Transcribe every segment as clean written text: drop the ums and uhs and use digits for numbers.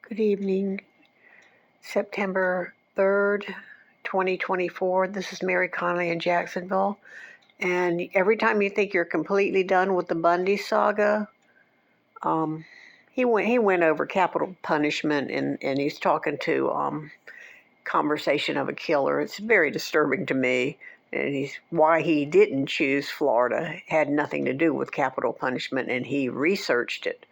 Good evening, September 3rd, 2024. This is Mary Connolly in Jacksonville. And every time you think you're completely done with the Bundy saga, um, he went over capital punishment and he's talking to Conversation of a Killer. It's very disturbing to me. And why he didn't choose Florida had nothing to do with capital punishment, and he researched it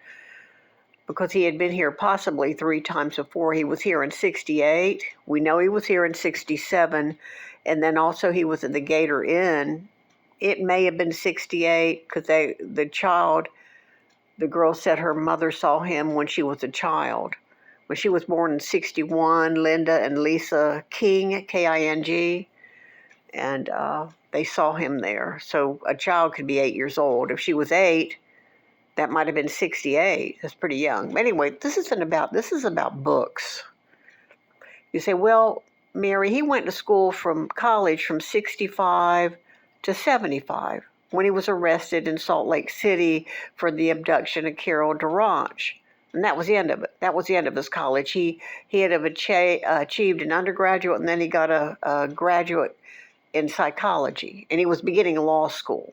because he had been here possibly 3 times before. He was here in 68. We know he was here in 67. And then also he was at the Gator Inn. It may have been 68 because the girl said her mother saw him when she was a child. When she was born in 61, Linda and Lisa King, King, and they saw him there. So a child could be 8 years old. If she was 8, that might have been 68. That's pretty young. But anyway, this is about books. You say, well, Mary, he went to college from 65 to 75 when he was arrested in Salt Lake City for the abduction of Carol Durant. And that was the end of it. That was the end of his college. He had achieved an undergraduate, and then he got a graduate in psychology. And he was beginning law school.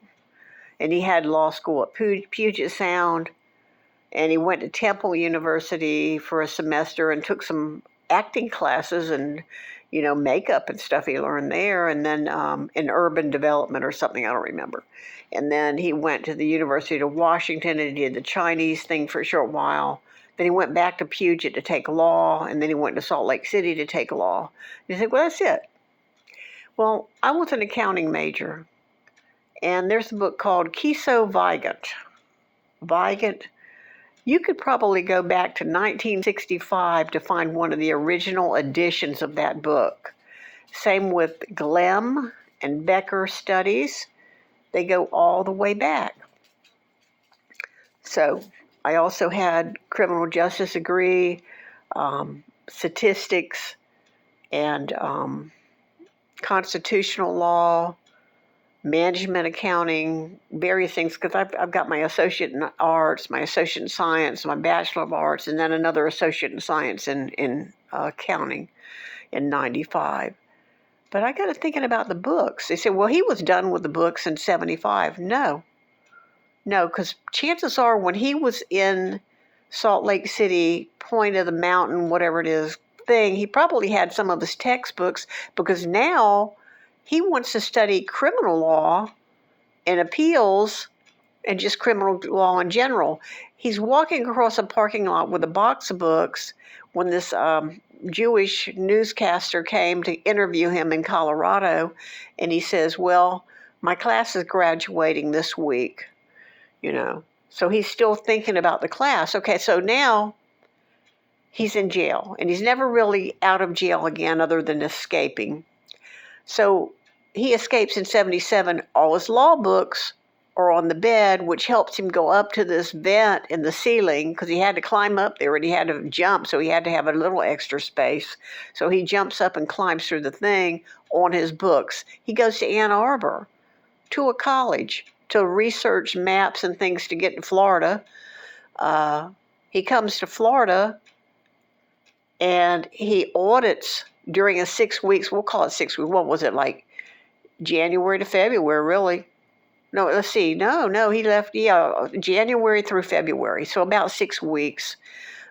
And he had law school at Puget Sound, and he went to Temple University for a semester and took some acting classes and, makeup and stuff he learned there, and then in urban development or something, I don't remember. And then he went to the University of Washington and he did the Chinese thing for a short while. Then he went back to Puget to take law, and then he went to Salt Lake City to take law. And you think, well, that's it. Well, I was an accounting major. And there's a book called Kiso Vigant. You could probably go back to 1965 to find one of the original editions of that book. Same with Glemm and Becker studies. They go all the way back. So I also had criminal justice degree, statistics, and constitutional law, management accounting, various things, because I've got my associate in arts, my associate in science, my bachelor of arts, and then another associate in science in accounting in 95. But I got to thinking about the books. They said, well, he was done with the books in 75. No, because chances are when he was in Salt Lake City, Point of the Mountain, whatever it is, thing, he probably had some of his textbooks, because now he wants to study criminal law and appeals and just criminal law in general. He's walking across a parking lot with a box of books when this Jewish newscaster came to interview him in Colorado, and he says, well, my class is graduating this week, So he's still thinking about the class. Okay, so now he's in jail, and he's never really out of jail again other than escaping. So he escapes in 77. All his law books are on the bed, which helps him go up to this vent in the ceiling, because he had to climb up there and he had to jump, so he had to have a little extra space. So he jumps up and climbs through the thing on his books. He goes to Ann Arbor, to a college, to research maps and things to get to Florida. He comes to Florida and he audits during a 6 weeks, we'll call it 6 weeks, what was it, like January to February, really? No, let's see, no, he left, January through February, so about 6 weeks.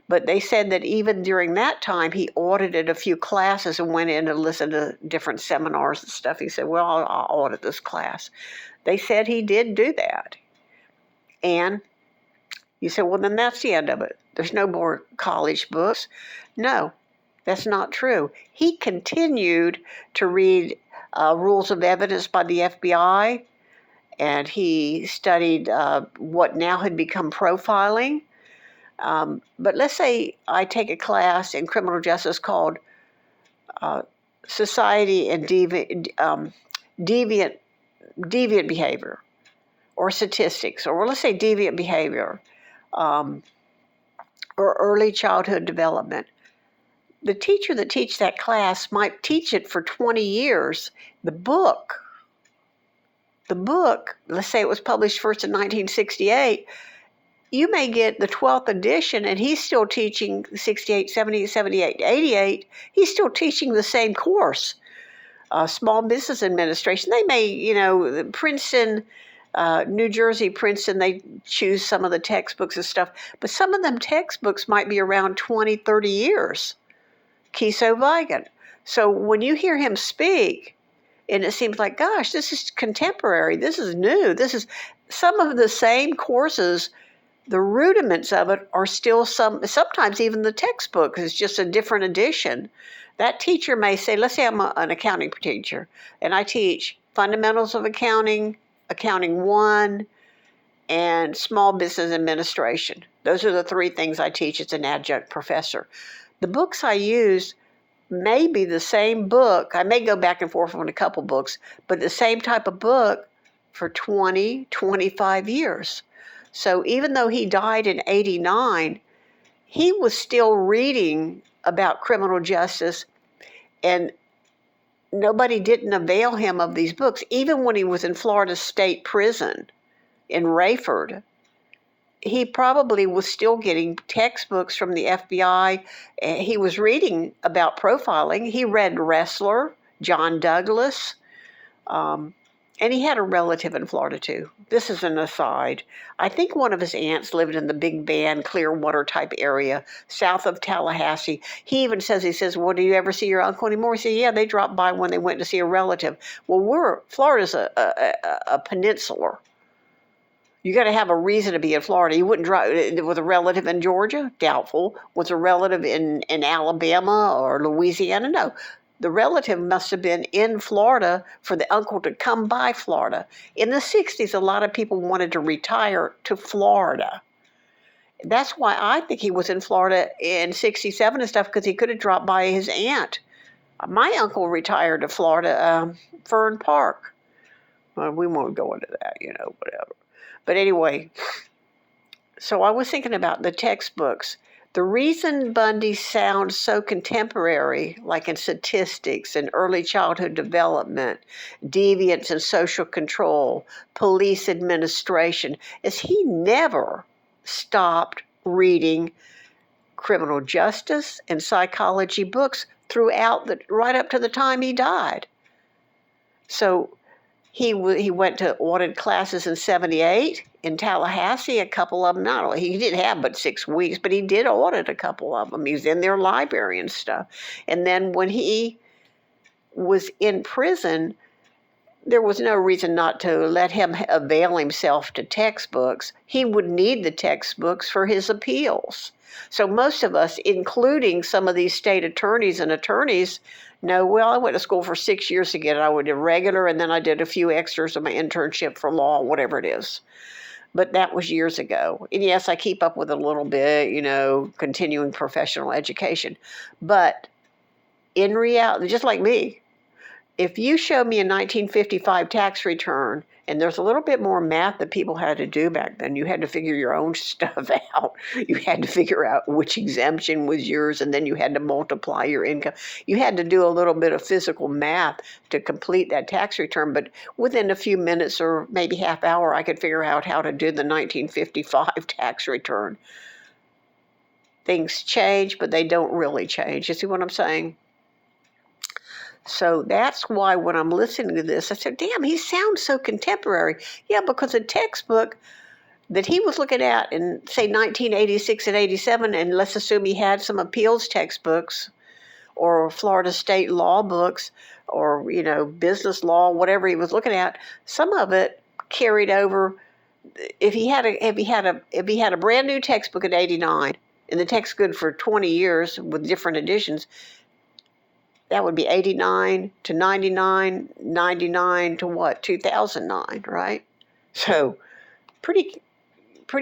But they said that even during that time, he audited a few classes and went in and listened to different seminars and stuff. He said, well, I'll audit this class. They said he did do that. And you said, well, then that's the end of it. There's no more college books. No, that's not true. He continued to read rules of evidence by the FBI, and he studied what now had become profiling. But let's say I take a class in criminal justice called Society and Deviant Behavior, or Statistics, or let's say Deviant Behavior, or Early Childhood Development. The teacher that teaches that class might teach it for 20 years. The book, let's say it was published first in 1968, you may get the 12th edition and he's still teaching 68, 70, 78, 88. He's still teaching the same course. Small business administration. They may, Princeton, New Jersey, Princeton, they choose some of the textbooks and stuff, but some of them textbooks might be around 20, 30 years. Kiso Vigan. So when you hear him speak, and it seems like, gosh, this is contemporary, this is new, this is some of the same courses, the rudiments of it are still sometimes even the textbook is just a different edition. That teacher may say, let's say I'm an accounting teacher, and I teach fundamentals of accounting, accounting 1, and small business administration. Those are the 3 things I teach as an adjunct professor. The books I use may be the same book. I may go back and forth on a couple books, but the same type of book for 20, 25 years. So even though he died in 89, he was still reading about criminal justice, and nobody didn't avail him of these books. Even when he was in Florida State Prison in Rayford, he probably was still getting textbooks from the FBI. He was reading about profiling. He read Ressler, John Douglas, and he had a relative in Florida too. This is an aside. I think one of his aunts lived in the Big Bend, Clearwater type area, south of Tallahassee. He even says, well, do you ever see your uncle anymore? He said, yeah, they dropped by when they went to see a relative. Well, Florida's a peninsula. You got to have a reason to be in Florida. You wouldn't drive with a relative in Georgia? Doubtful. Was a relative in Alabama or Louisiana? No. The relative must have been in Florida for the uncle to come by Florida. In the 60s, a lot of people wanted to retire to Florida. That's why I think he was in Florida in 67 and stuff, because he could have dropped by his aunt. My uncle retired to Florida, Fern Park. Well, we won't go into that, whatever. But anyway, so I was thinking about the textbooks. The reason Bundy sounds so contemporary, like in statistics and early childhood development, deviance and social control, police administration, is he never stopped reading criminal justice and psychology books right up to the time he died. So he went to audit classes in 78 in Tallahassee, a couple of them. He didn't have but 6 weeks, but he did audit a couple of them. He was in their library and stuff. And then when he was in prison, there was no reason not to let him avail himself to textbooks. He would need the textbooks for his appeals. So most of us, including some of these state attorneys and attorneys, know, well, I went to school for 6 years to get it. I would do regular, and then I did a few extras of my internship for law, whatever it is. But that was years ago. And yes, I keep up with it a little bit, continuing professional education. But in reality, just like me, if you show me a 1955 tax return, and there's a little bit more math that people had to do back then. You had to figure your own stuff out. You had to figure out which exemption was yours, and then you had to multiply your income. You had to do a little bit of physical math to complete that tax return, but within a few minutes or maybe half hour, I could figure out how to do the 1955 tax return. Things change, but they don't really change. You see what I'm saying? So that's why when I'm listening to this, I said, damn, he sounds so contemporary. Yeah, because a textbook that he was looking at in, say, 1986 and 87, and let's assume he had some appeals textbooks or Florida state law books or, business law, whatever he was looking at, some of it carried over. If he had a brand new textbook in 89, and the text's good for 20 years with different editions, that would be 89 to 99, 99 to what? 2009, right? So pretty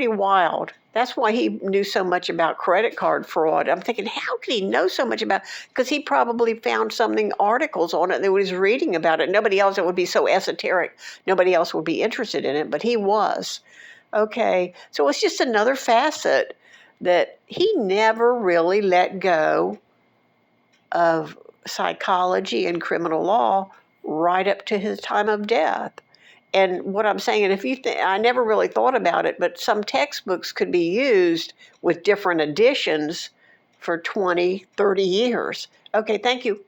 wild. That's why he knew so much about credit card fraud. I'm thinking, how could he know so much about it? Because he probably found articles on it, and he was reading about it. Nobody else, it would be so esoteric. Nobody else would be interested in it, but he was. Okay, so it's just another facet that he never really let go of psychology and criminal law right up to his time of death. And what I'm saying, and if you think, I never really thought about it, but some textbooks could be used with different editions for 20, 30 years. Okay, thank you.